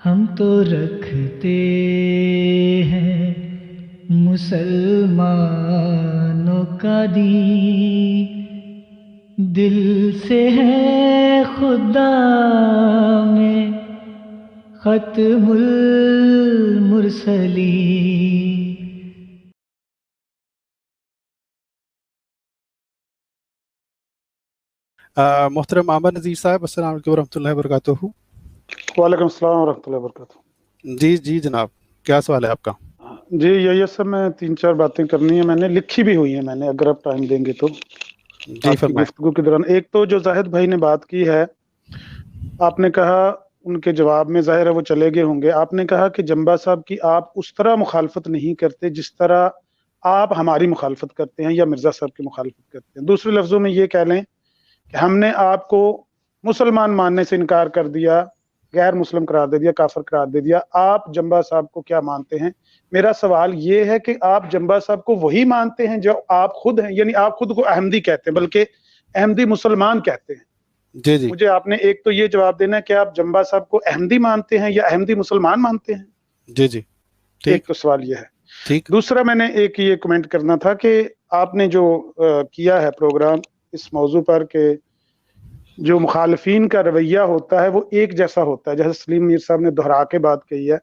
ہم تو رکھتے ہیں مسلمانوں کا دین، دل سے ہے خدا میں ختم المرسلین۔ محترم عامر نذیر صاحب، السلام علیکم ورحمۃ اللہ وبرکاتہ۔ وعلیکم السلام ورحمۃ اللہ وبرکاتہ۔ جی جناب، کیا سوال ہے آپ کا؟ جی یہی سب میں 3-4 باتیں کرنی ہے، میں نے لکھی بھی ہوئی ہیں، میں نے اگر آپ ٹائم دیں گے تو جی آپ کی فرمائیں۔ گفتگو کے دوران۔ ایک تو جو زاہد بھائی نے بات کی ہے، آپ نے کہا ان کے جواب میں، ظاہر ہے وہ چلے گئے ہوں گے، آپ نے کہا کہ جمبا صاحب کی آپ اس طرح مخالفت نہیں کرتے جس طرح آپ ہماری مخالفت کرتے ہیں یا مرزا صاحب کی مخالفت کرتے ہیں۔ دوسرے لفظوں میں یہ کہہ لیں کہ ہم نے آپ کو مسلمان ماننے سے انکار کر دیا، غیر مسلم قرار دے دیا، کافر قرار دے دیا۔ آپ جمبا صاحب کو کیا مانتے ہیں؟ میرا سوال یہ ہے کہ آپ جمبا صاحب کو وہی مانتے ہیں جو آپ خود ہیں، یعنی آپ خود کو احمدی کہتے ہیں، بلکہ احمدی مسلمان کہتے ہیں۔ جی مجھے آپ نے ایک تو یہ جواب دینا ہے کہ آپ جمبا صاحب کو احمدی مانتے ہیں یا احمدی مسلمان مانتے ہیں۔ جی ایک ٹھیک تو سوال یہ ہے۔ ٹھیک۔ دوسرا میں نے ایک یہ کمنٹ کرنا تھا کہ آپ نے جو کیا ہے پروگرام اس موضوع پر کہ جو مخالفین کا رویہ ہوتا ہے وہ ایک جیسا ہوتا ہے، جیسے سلیم میر صاحب نے دہرا کے بات کہی ہے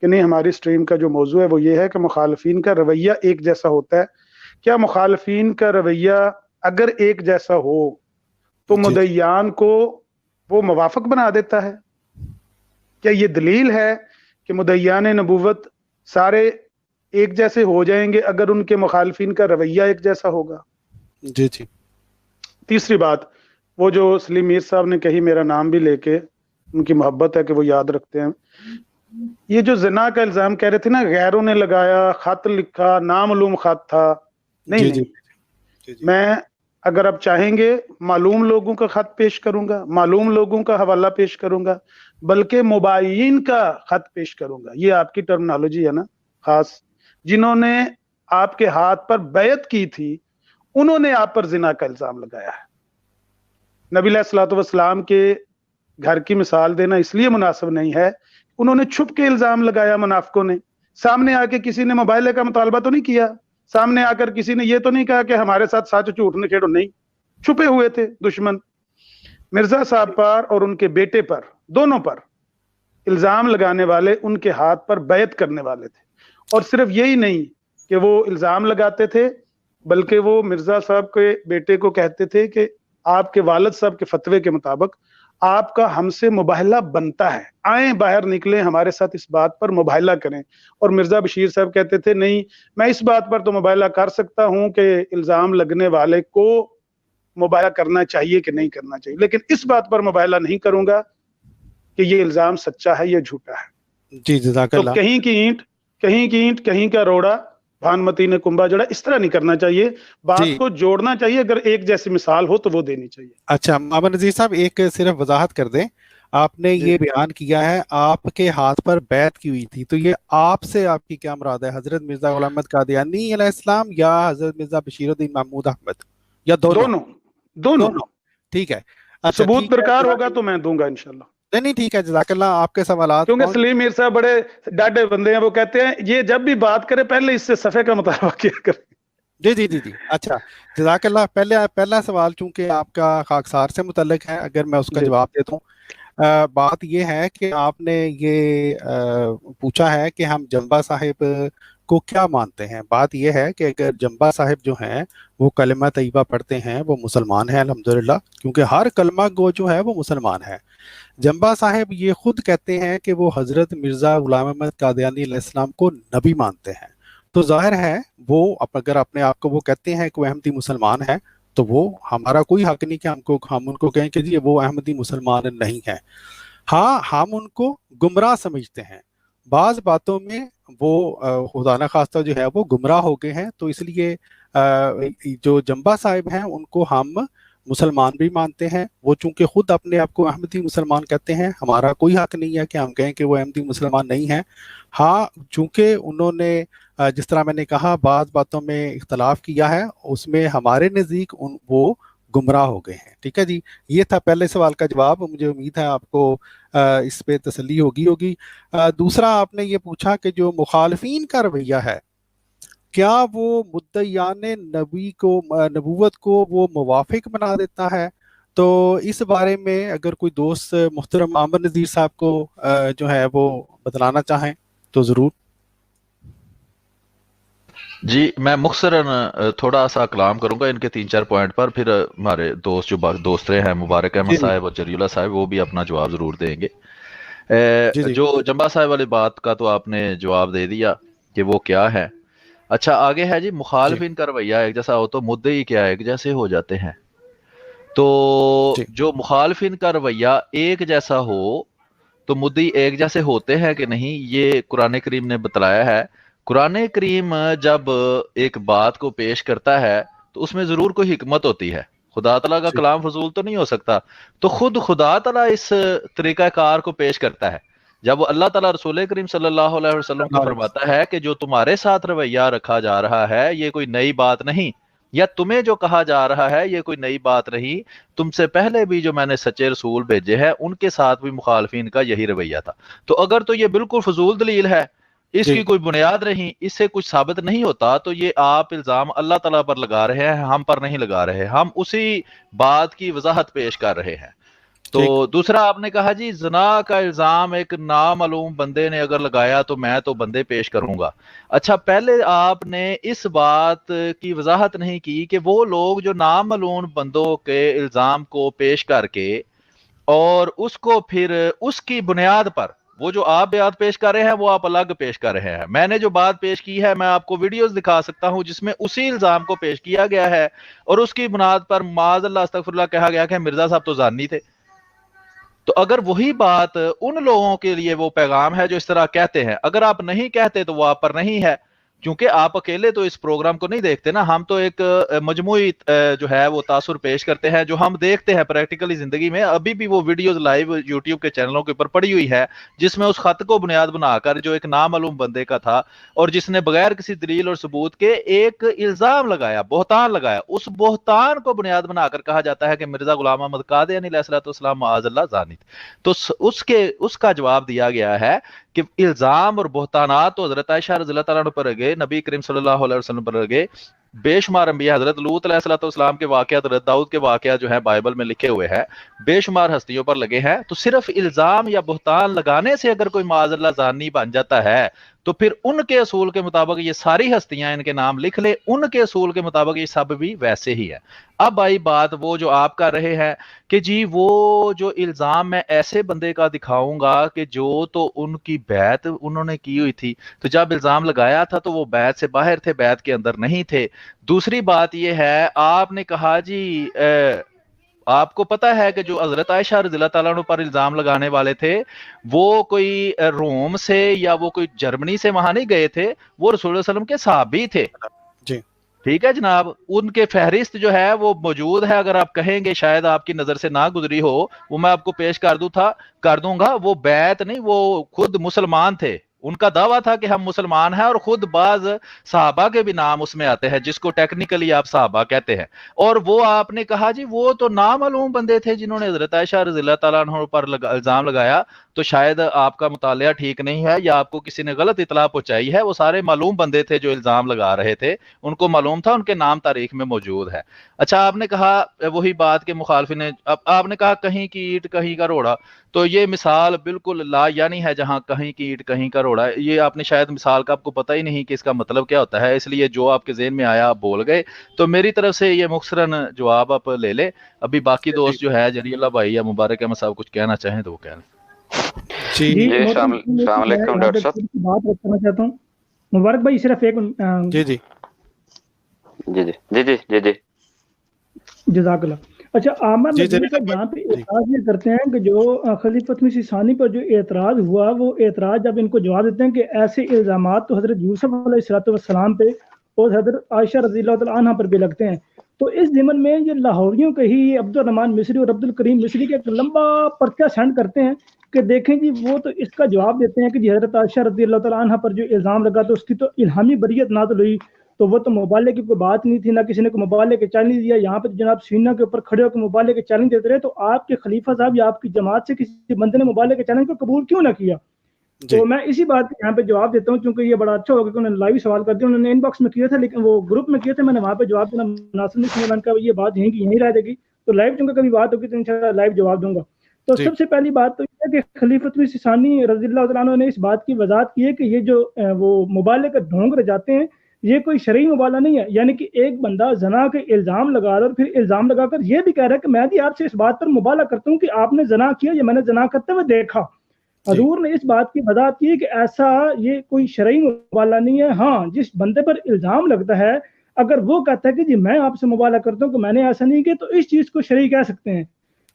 کہ نہیں، ہماری سٹریم کا جو موضوع ہے وہ یہ ہے کہ مخالفین کا رویہ ایک جیسا ہوتا ہے۔ کیا مخالفین کا رویہ اگر ایک جیسا ہو تو مدعیان کو وہ موافق بنا دیتا ہے؟ کیا یہ دلیل ہے کہ مدعیان نبوت سارے ایک جیسے ہو جائیں گے اگر ان کے مخالفین کا رویہ ایک جیسا ہوگا؟ جی تیسری بات، وہ جو سلیم میر صاحب نے کہی، میرا نام بھی لے کے ان کی محبت ہے کہ وہ یاد رکھتے ہیں، یہ جو زنا کا الزام کہہ رہے تھے نا، غیروں نے لگایا، خط لکھا، نامعلوم خط تھا، نہیں، میں اگر آپ چاہیں گے معلوم لوگوں کا خط پیش کروں گا، معلوم لوگوں کا حوالہ پیش کروں گا، بلکہ مباین کا خط پیش کروں گا۔ یہ آپ کی ٹرمنالوجی ہے نا خاص، جنہوں نے آپ کے ہاتھ پر بیعت کی تھی انہوں نے آپ پر زنا کا الزام لگایا ہے۔ نبی علیہ الصلوۃ والسلام کے گھر کی مثال دینا اس لیے مناسب نہیں ہے، انہوں نے چھپ کے الزام لگایا، منافقوں نے سامنے آ کے کسی نے مباہلے کا مطالبہ تو نہیں کیا، سامنے آ کر کسی نے یہ تو نہیں کہا کہ ہمارے ساتھ سچ جھوٹ نہ کھیڑو، نہیں، چھپے ہوئے تھے دشمن۔ مرزا صاحب پر اور ان کے بیٹے پر، دونوں پر الزام لگانے والے ان کے ہاتھ پر بیعت کرنے والے تھے، اور صرف یہی نہیں کہ وہ الزام لگاتے تھے بلکہ وہ مرزا صاحب کے بیٹے کو کہتے تھے کہ آپ کے والد صاحب کے فتوے کے مطابق آپ کا ہم سے مباہلہ بنتا ہے، آئیں باہر نکلیں، ہمارے ساتھ اس بات پر مباہلہ کریں۔ اور مرزا بشیر صاحب کہتے تھے نہیں، میں اس بات پر تو مباہلہ کر سکتا ہوں کہ الزام لگنے والے کو مباہلہ کرنا چاہیے کہ نہیں کرنا چاہیے، لیکن اس بات پر مباہلہ نہیں کروں گا کہ یہ الزام سچا ہے یا جھوٹا ہے۔ جی جزاک تو اللہ۔ کہیں کی اینٹ کہیں کا روڑا، بھانمتی نے کنبا جڑا، اس طرح نہیں کرنا چاہیے، بات کو جوڑنا چاہیے، اگر ایک جیسی مثال ہو تو وہ دینی چاہیے۔ اچھا عامر نذیر صاحب، ایک صرف وضاحت کر دیں، آپ نے یہ بیان کیا ہے آپ کے ہاتھ پر بیعت کی ہوئی تھی، تو یہ آپ سے آپ کی کیا مراد ہے؟ حضرت مرزا غلام احمد قادیانی علیہ السلام یا حضرت مرزا بشیر الدین محمود احمد، یا دونوں؟ ٹھیک ہے، اچھا ثبوت درکار ہوگا تو میں دوں گا انشاءاللہ۔ نہیں ٹھیک ہے، جزاک اللہ۔ آپ کے سوالات، کیونکہ سلیم میر صاحب بڑے ڈاڈے بندے ہیں، وہ کہتے ہیں یہ جب بھی بات کرے پہلے اس سے صفحے کا مطالبہ کیا کرے۔ جی اچھا جزاک اللہ۔ پہلا سوال چونکہ آپ کا خاکسار سے متعلق ہے، اگر میں اس کا جواب دیتا ہوں، بات یہ ہے کہ آپ نے یہ پوچھا ہے کہ ہم جمبا صاحب کو کیا مانتے ہیں۔ بات یہ ہے کہ اگر جمبا صاحب جو ہیں وہ کلمہ طیبہ پڑھتے ہیں، وہ مسلمان ہیں الحمدللہ، کیونکہ ہر کلمہ گو جو ہے وہ مسلمان ہے۔ جمبا صاحب یہ خود کہتے ہیں کہ وہ حضرت مرزا غلام احمد قادیانی علیہ السلام کو نبی مانتے ہیں، تو ظاہر ہے وہ اگر اپنے آپ کو وہ کہتے ہیں کہ وہ احمدی مسلمان ہے، تو وہ ہمارا کوئی حق نہیں کہ ہم ان کو کہیں کہ جی وہ احمدی مسلمان نہیں ہے۔ ہاں، ہم ان کو گمراہ سمجھتے ہیں، بعض باتوں میں وہ خدا نخواستہ جو ہے وہ گمراہ ہو گئے ہیں، تو اس لیے جو جمبا صاحب ہیں ان کو ہم مسلمان بھی مانتے ہیں۔ وہ چونکہ خود اپنے آپ کو احمدی مسلمان کہتے ہیں، ہمارا کوئی حق نہیں ہے کہ ہم کہیں کہ وہ احمدی مسلمان نہیں ہیں۔ ہاں، چونکہ انہوں نے جس طرح میں نے کہا بعض باتوں میں اختلاف کیا ہے، اس میں ہمارے نزدیک وہ گمراہ ہو گئے ہیں۔ ٹھیک ہے جی، یہ تھا پہلے سوال کا جواب۔ مجھے امید ہے آپ کو اس پہ تسلی ہوگی. دوسرا آپ نے یہ پوچھا کہ جو مخالفین کا رویہ ہے کیا وہ مدعیان نبوت کو وہ موافق بنا دیتا ہے؟ تو اس بارے میں اگر کوئی دوست محترم عامر نذیر صاحب کو جو ہے وہ بتلانا چاہیں تو ضرور. جی میں مختصراً تھوڑا سا کلام کروں گا ان کے 3-4 پوائنٹ پر، پھر ہمارے دوست جو دوست رہے ہیں مبارک احمد صاحب اور جری اللہ صاحب وہ بھی اپنا جواب ضرور دیں گے. جو جنبا صاحب والی بات کا تو آپ نے جواب دے دیا کہ وہ کیا ہے. اچھا آگے ہے جی مخالفین کا رویہ ایک جیسا ہو تو مدعی کیا ایک جیسے ہو جاتے ہیں. تو جو مخالفین کا رویہ ایک جیسا ہو تو مدعی ایک جیسے ہوتے ہیں کہ نہیں، یہ قرآن کریم نے بتلایا ہے. قرآن کریم جب ایک بات کو پیش کرتا ہے تو اس میں ضرور کوئی حکمت ہوتی ہے. خدا تعالیٰ کا کلام فضول تو نہیں ہو سکتا. تو خود خدا تعالیٰ اس طریقہ کار کو پیش کرتا ہے. جب وہ اللہ تعالیٰ رسول کریم صلی اللہ علیہ وسلم کو فرماتا ہے کہ جو تمہارے ساتھ رویہ رکھا جا رہا ہے یہ کوئی نئی بات نہیں، یا تمہیں جو کہا جا رہا ہے یہ کوئی نئی بات نہیں، تم سے پہلے بھی جو میں نے سچے رسول بھیجے ہیں ان کے ساتھ بھی مخالفین کا یہی رویہ تھا. تو اگر تو یہ بالکل فضول دلیل ہے، اس کی کوئی بنیاد نہیں، اس سے کچھ ثابت نہیں ہوتا، تو یہ آپ الزام اللہ تعالیٰ پر لگا رہے ہیں، ہم پر نہیں لگا رہے. ہم اسی بات کی وضاحت پیش کر رہے ہیں. تو دوسرا آپ نے کہا جی زنا کا الزام ایک نامعلوم بندے نے اگر لگایا تو میں تو بندے پیش کروں گا. اچھا پہلے آپ نے اس بات کی وضاحت نہیں کی کہ وہ لوگ جو نامعلوم بندوں کے الزام کو پیش کر کے اور اس کو پھر اس کی بنیاد پر وہ جو آپ بیات پیش کر رہے ہیں وہ آپ الگ پیش کر رہے ہیں. میں نے جو بات پیش کی ہے میں آپ کو ویڈیوز دکھا سکتا ہوں جس میں اسی الزام کو پیش کیا گیا ہے اور اس کی بنیاد پر معاذ اللہ استغفر اللہ کہا گیا کہ مرزا صاحب تو زانی تھے. تو اگر وہی بات ان لوگوں کے لیے وہ پیغام ہے جو اس طرح کہتے ہیں، اگر آپ نہیں کہتے تو وہ آپ پر نہیں ہے، کیونکہ آپ اکیلے تو اس پروگرام کو نہیں دیکھتے نا. ہم تو ایک مجموعی جو ہے وہ تاثر پیش کرتے ہیں جو ہم دیکھتے ہیں پریکٹیکلی زندگی میں. ابھی بھی وہ ویڈیوز لائیو یوٹیوب کے چینلوں کے اوپر پڑی ہوئی ہے جس میں اس خط کو بنیاد بنا کر جو ایک نامعلوم بندے کا تھا اور جس نے بغیر کسی دلیل اور ثبوت کے ایک الزام لگایا، بہتان لگایا، اس بہتان کو بنیاد بنا کر کہا جاتا ہے کہ مرزا غلام احمد قادیانی علیہ الصلوۃ والسلام معاذ اللہ زانی. تو اس کا جواب دیا گیا ہے کہ الزام اور بہتانات تو حضرت عائشہ رضی اللہ تعالیٰ عنہ پر لگے، نبی کریم صلی اللہ علیہ وسلم پر لگے، بے شمار انبیاء، حضرت لوط علیہ الصلوۃ والسلام کے واقعات، حضرت داؤد کے واقعات جو ہیں بائبل میں لکھے ہوئے ہیں، بے شمار ہستیوں پر لگے ہیں. تو صرف الزام یا بہتان لگانے سے اگر کوئی معاذ اللہ زانی بن جاتا ہے تو پھر ان کے اصول کے مطابق یہ ساری ہستیاں ان کے نام لکھ لے، ان کے اصول کے مطابق یہ سب بھی ویسے ہی ہے. اب آئی بات وہ جو آپ کر رہے ہیں کہ جی وہ جو الزام میں ایسے بندے کا دکھاؤں گا کہ جو تو ان کی بیعت انہوں نے کی ہوئی تھی، تو جب الزام لگایا تھا تو وہ بیعت سے باہر تھے، بیعت کے اندر نہیں تھے. دوسری بات یہ ہے آپ نے کہا جی آپ کو پتا ہے کہ جو حضرت عائشہ رضی اللہ تعالیٰ عنہ پر الزام لگانے والے تھے وہ کوئی روم سے یا وہ کوئی جرمنی سے وہاں نہیں گئے تھے، وہ رسول اللہ علیہ وسلم کے صحابی تھے. جی ٹھیک ہے جناب، ان کے فہرست جو ہے وہ موجود ہے، اگر آپ کہیں گے شاید آپ کی نظر سے نہ گزری ہو، وہ میں آپ کو پیش کر دوں گا. وہ بیعت نہیں، وہ خود مسلمان تھے. ان کا دعویٰ تھا کہ ہم مسلمان ہیں اور خود بعض صحابہ کے بھی نام اس میں آتے ہیں جس کو ٹیکنیکلی آپ صحابہ کہتے ہیں. اور وہ آپ نے کہا جی وہ تو نامعلوم بندے تھے جنہوں نے حضرت عائشہ رضی اللہ تعالیٰ عنہ پر الزام لگایا. تو شاید آپ کا مطالعہ ٹھیک نہیں ہے یا آپ کو کسی نے غلط اطلاع پہنچائی ہے. وہ سارے معلوم بندے تھے جو الزام لگا رہے تھے، ان کو معلوم تھا، ان کے نام تاریخ میں موجود ہے. اچھا آپ نے کہا وہی بات کہ مخالفین نے آپ نے کہا کہیں کی اینٹ کہیں کا روڑا، تو یہ مثال بالکل لا یعنی ہے جہاں کہیں کی اینٹ کہیں کا روڑا. یہ آپ نے شاید مثال کا آپ کو پتہ ہی نہیں کہ اس کا مطلب کیا ہوتا ہے، اس لیے جو آپ کے ذہن میں آیا آپ بول گئے. تو میری طرف سے یہ مختصراً جواب آپ لے لیں. ابھی باقی دوست جو ہے جری اللہ بھائی یا مبارک احمد صاحب کچھ کہنا چاہیں تو وہ کہہ لیں. جی السلام علیکم ڈاکٹر صاحب، بات رکھنا چاہتا ہوں. مبارک بھائی صرف ایک جی جی جی جی جی جی جی جزاک اللہ. اچھا عامر نذیر صاحب یہاں پہ اعتراض یہ کرتے ہیں کہ جو خلیفۃ مسیح ثانی پر جو اعتراض ہوا وہ اعتراض جب ان کو جواب دیتے ہیں کہ ایسے الزامات تو حضرت یوسف علیہ الصلوۃ والسلام پہ اور حضرت عائشہ رضی اللہ تعالیٰ عنہا پر بھی لگتے ہیں. تو اس ضمن میں یہ لاہوریوں کے ہی عبد الرحمن مصری اور عبد الکریم مصری کے ایک لمبا پرچہ سینڈ کرتے ہیں کہ دیکھیں جی وہ تو اس کا جواب دیتے ہیں کہ جی حضرت عائشہ رضی اللہ تعالیٰ عنہ پر جو الزام لگا تو اس کی تو الہامی بریت نازل ہوئی. تو وہ تو مبالغے کی کوئی بات نہیں تھی، نہ کسی نے کوئی مبالغے کے چیلنج دیا. یہاں پہ جناب سینہ کے اوپر کھڑے ہو کے مبالغے کے چیلنج دیتے رہے. تو آپ کے خلیفہ صاحب یا آپ کی جماعت سے کسی بندے نے مبالغے کے چیلنج کو قبول کیوں نہ کیا؟ تو میں اسی بات کا یہاں پہ جواب دیتا ہوں، کیونکہ یہ بڑا اچھا ہوگا کہ انہوں نے لائیو سوال کر دیا. انہوں نے ان باکس میں کیا تھا، لیکن وہ گروپ میں کیا تھا، میں نے وہاں پہ جواب دینا مناسب نہیں سمجھا. میں نے کہا یہ بات یہیں کی یہیں رہ جائے گی، تو لائیو چونکہ کبھی بات ہوگی تو انشاءاللہ لائیو جواب دوں گا. تو سب سے پہلی بات تو یہ ہے کہ خلیفۃ ثانی رضی اللہ تعالیٰ عنہ نے اس بات کی وضاحت کی ہے کہ یہ جو وہ مبالغے کا ڈھونگ رچاتے ہیں یہ کوئی شرعی مبالغہ نہیں ہے. یعنی کہ ایک بندہ زنا کے الزام لگا رہا ہے اور پھر الزام لگا کر یہ بھی کہہ رہا ہے کہ میں بھی آپ سے اس بات پر مبالغہ کرتا ہوں کہ آپ نے زنا کیا یا میں نے زنا کرتے ہوئے دیکھا. حضور نے اس بات کی وضاحت کی کہ ایسا یہ کوئی شرعی مبالغہ نہیں ہے. ہاں جس بندے پر الزام لگتا ہے اگر وہ کہتا ہے کہ جی میں آپ سے مبالغہ کرتا ہوں کہ میں نے ایسا نہیں کیا، تو اس چیز کو شرعی کہہ سکتے ہیں.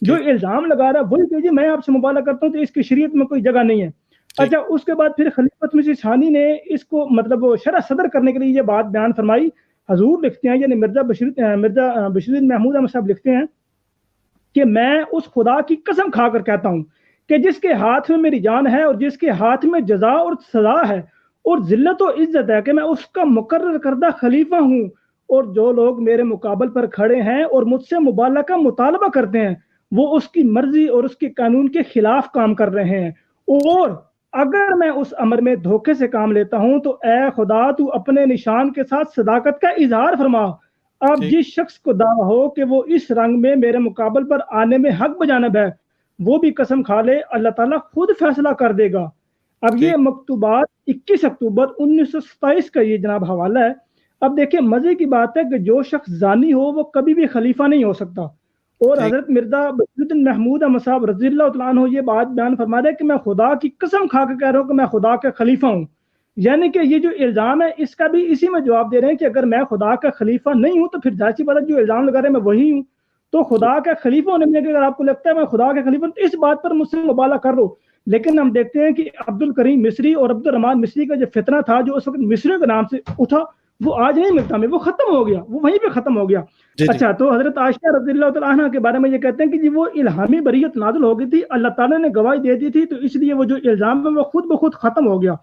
جو الزام لگا رہا ہے وہی کہ جی میں آپ سے مبالغہ کرتا ہوں، تو اس کی شریعت میں کوئی جگہ نہیں ہے. اچھا اس کے بعد پھر خلیفۃ مسیح ثانی نے اس کو مطلب شرح صدر کرنے کے لیے یہ بات بیان فرمائی. حضور لکھتے ہیں، یعنی مرزا بشیر الدین محمود احمد صاحب لکھتے ہیں کہ میں اس خدا کی قسم کھا کر کہتا ہوں کہ جس کے ہاتھ میں میری جان ہے اور جس کے ہاتھ میں جزا اور سزا ہے اور ذلت و عزت ہے، کہ میں اس کا مقرر کردہ خلیفہ ہوں، اور جو لوگ میرے مقابل پر کھڑے ہیں اور مجھ سے مبالغہ کا مطالبہ کرتے ہیں وہ اس کی مرضی اور اس کے قانون کے خلاف کام کر رہے ہیں. اور اگر میں اس امر میں دھوکے سے کام لیتا ہوں تو اے خدا تو اپنے نشان کے ساتھ صداقت کا اظہار فرما. اب جس شخص کو دعویٰ ہو کہ وہ اس رنگ میں میرے مقابل پر آنے میں حق بجانب ہے وہ بھی قسم کھا لے، اللہ تعالیٰ خود فیصلہ کر دے گا. اب یہ مکتوبات 21 اکتوبر 1927 کا یہ جناب حوالہ ہے. اب دیکھیں مزے کی بات ہے کہ جو شخص زانی ہو وہ کبھی بھی خلیفہ نہیں ہو سکتا. اور حضرت مرزا بشیر الدین محمود احمد صاحب رضی اللہ تعالیٰ عنہ یہ بات بیان فرما رہے ہیں کہ میں خدا کی قسم کھا کے کہہ رہا ہوں کہ میں خدا کا خلیفہ ہوں. یعنی کہ یہ جو الزام ہے اس کا بھی اسی میں جواب دے رہے ہیں کہ اگر میں خدا کا خلیفہ نہیں ہوں تو پھر ظاہر سی بات ہے جو الزام لگا رہے ہیں میں وہی ہوں. تو خدا کا خلیفہ ہونے میں اگر آپ کو لگتا ہے میں خدا کا خلیفہ ہوں تو اس بات پر مجھ سے مبالغہ کر لو. لیکن ہم دیکھتے ہیں کہ عبد الکریم مصری اور عبد الرحمان مصری کا جو فتنہ تھا جو اس وقت مصریوں کے نام سے اٹھا وہ آج نہیں ملتا ہمیں، وہ ختم ہو گیا، وہ وہیں پہ ختم ہو گیا. اچھا تو حضرت عائشہ رضی اللہ تعالیٰ عنہ کے بارے میں یہ کہتے ہیں کہ جی وہ الہامی بریت نازل ہو گئی تھی، اللہ تعالیٰ نے گواہی دے دی تھی، تو اس لیے وہ جو الزام ہے وہ خود بخود ختم ہو گیا.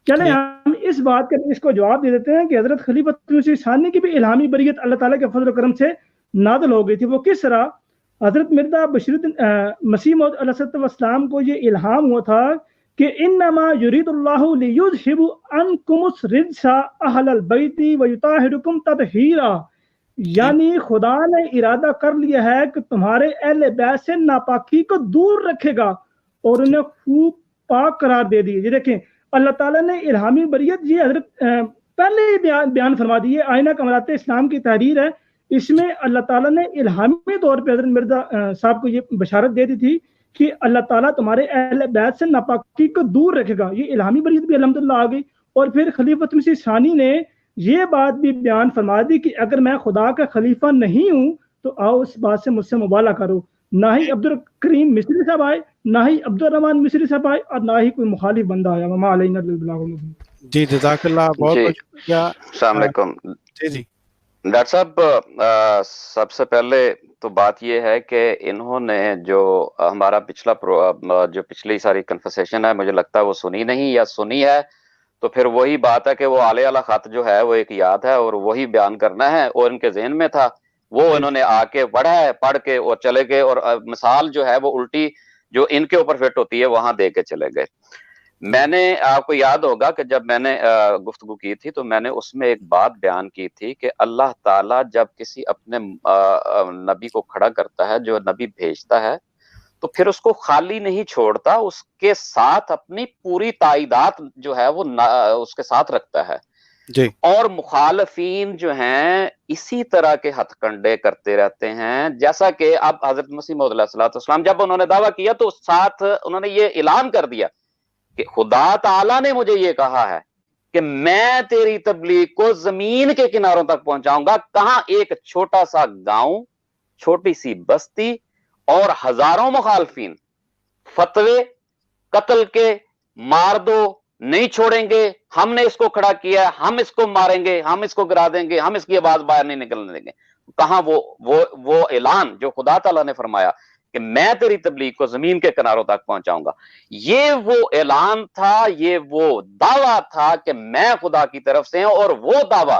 چلیں ہم اس بات کا اس کو جواب دے دیتے ہیں کہ حضرت خلیفۃ مسیح ثانی کی بھی الہامی بریت اللہ تعالیٰ کے فضل و کرم سے نازل ہو گئی تھی. وہ کس طرح؟ حضرت مرزا بشیر مسیح موعود علیہ السلام کو یہ الہام ہوا تھا کہ انما یرید اللہ لیذھب عنکم الرجس اہل البیت ویطہرکم تطہیرا. یعنی خدا نے ارادہ کر لیا ہے کہ تمہارے اہل بیت سے ناپاکی کو دور رکھے گا اور انہیں خوب پاک قرار دے دی. یہ دیکھیں اللہ تعالیٰ نے الہامی بریت یہ حضرت پہلے ہی بیان فرما دی ہے. آئینہ کمالات اسلام کی تحریر ہے، اس میں اللہ تعالیٰ نے الہامی طور پہ حضرت مرزا صاحب کو یہ بشارت دے دی تھی کہ اللہ تعالیٰ تمہارے اہل بیت سے ناپاکی کو دور رکھے گا. یہ الہامی بریت بھی الحمدللہ آ گئی. اور پھر خلیفۃ مسیح ثانی نے یہ بات بھی بیان فرما دی کہ اگر میں خدا کا خلیفہ نہیں ہوں تو آؤ اس بات سے مجھ سے مبالغہ کرو. نہ ہی عبد الکریم مصری صاحب آئے، نہ ہی عبد الرحمان مصری صاحب آئے، اور نہ ہی کوئی مخالف بندہ آیا. وما علینا الا البلاغ المبین. جی جزاک اللہ، بہت بہت شکریہ. السلام علیکم. جی ڈاکٹر صاحب سب سے پہلے تو بات یہ ہے کہ انہوں نے جو ہمارا پچھلی ساری کنورسیشن ہے مجھے لگتا ہے وہ سنی نہیں یا سنی ہے تو پھر وہی بات ہے کہ وہ آلے والا خط جو ہے وہ ایک یاد ہے اور وہی بیان کرنا ہے اور ان کے ذہن میں تھا وہ انہوں نے آ کے پڑھا ہے، پڑھ کے اور چلے گئے اور مثال جو ہے وہ الٹی جو ان کے اوپر فٹ ہوتی ہے وہاں دے کے چلے گئے. میں نے آپ کو یاد ہوگا کہ جب میں نے گفتگو کی تھی تو میں نے اس میں ایک بات بیان کی تھی کہ اللہ تعالیٰ جب کسی اپنے نبی کو کھڑا کرتا ہے، جو نبی بھیجتا ہے، تو پھر اس کو خالی نہیں چھوڑتا، اس کے ساتھ اپنی پوری تائیدات جو ہے وہ اس کے ساتھ رکھتا ہے. جی. اور مخالفین جو ہیں اسی طرح کے ہتھ کنڈے کرتے رہتے ہیں. جیسا کہ اب حضرت مسیح موعود علیہ السلام جب انہوں نے دعویٰ کیا تو ساتھ انہوں نے یہ اعلان کر دیا کہ خدا تعالیٰ نے مجھے یہ کہا ہے کہ میں تیری تبلیغ کو زمین کے کناروں تک پہنچاؤں گا. کہاں؟ ایک چھوٹا سا گاؤں، چھوٹی سی بستی اور ہزاروں مخالفین. فتوے قتل کے، مار دو، نہیں چھوڑیں گے، ہم نے اس کو کھڑا کیا ہے، ہم اس کو ماریں گے، ہم اس کو گرا دیں گے، ہم اس کی آواز باہر نہیں نکلنے دیں گے. کہاں وہ اعلان جو خدا تعالیٰ نے فرمایا کہ میں تیری تبلیغ کو زمین کے کناروں تک پہنچاؤں گا، یہ وہ اعلان تھا، یہ وہ دعویٰ تھا کہ میں خدا کی طرف سے ہوں. اور وہ دعویٰ